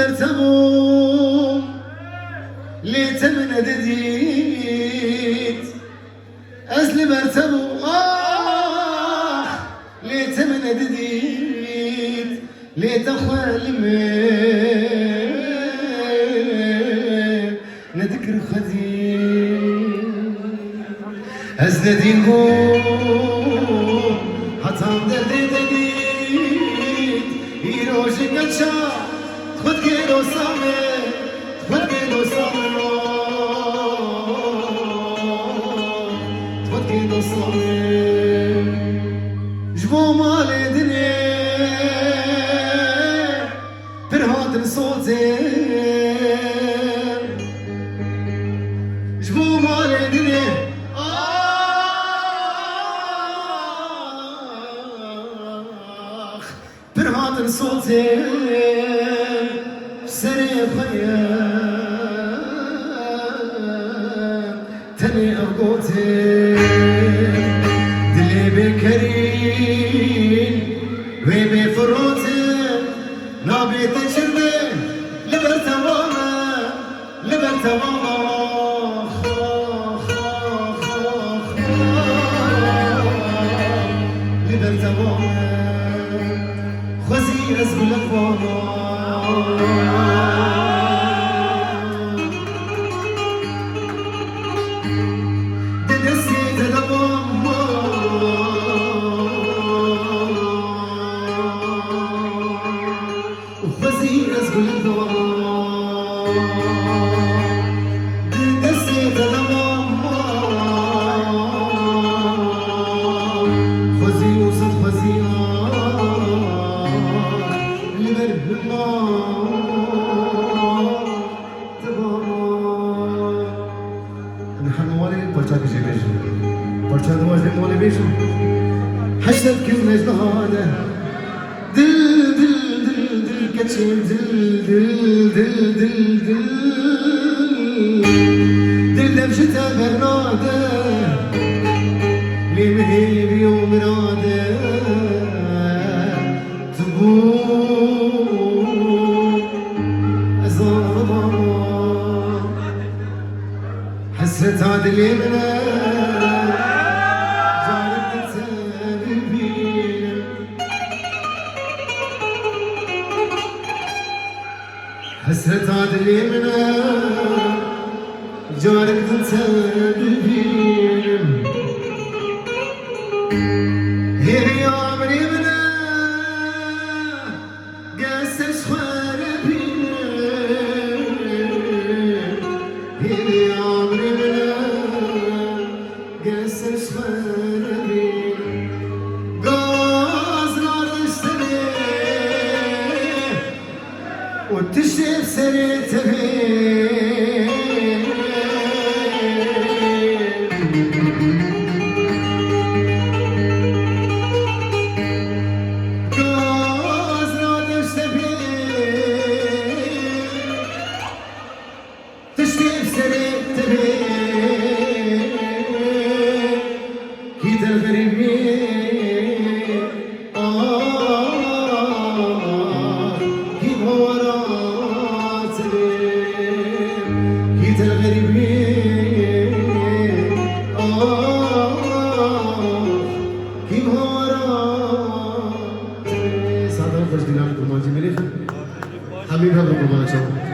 برتمو ليت من نديت أزل برتمو ليت من نديت ليت أخوالي نذكر خديم أزل دينكو حتام دردي دديت يروجي قدشا خد كيلو سامي خد كيلو سامي خد كيلو سامي جبو مالي دنيا برهات صوتي جبو مالي دنيا برهات صوتي سري خيام تاني أبقوتي دلي بكريم ويبي فروتي نابي تشربي لبرتا ماما لبرتا ماما لبرتا ماما خزي أزغل أخوانا حشد كل مجنانه دل دل دل دل كتشم دل دل دل دل دل دل دبشتها برناده لي مهيب يوم راده تبوك أزامان حسرت هذا اليمنى حسرت هذا اليمنى جارك تنسى بالبين هي يوم اليمنى قاسر شخوار بينا هي يوم اليمنى قاسر شخوار بينا قاس نار تشتري وتشرب سريت بيه قازنا تشتبيه تشرب سريت بيه كيد الغريبين كيد هو الغريبين كيف هو سادة خوش دلال كرمانجي میری حبیب هم رو قربان شما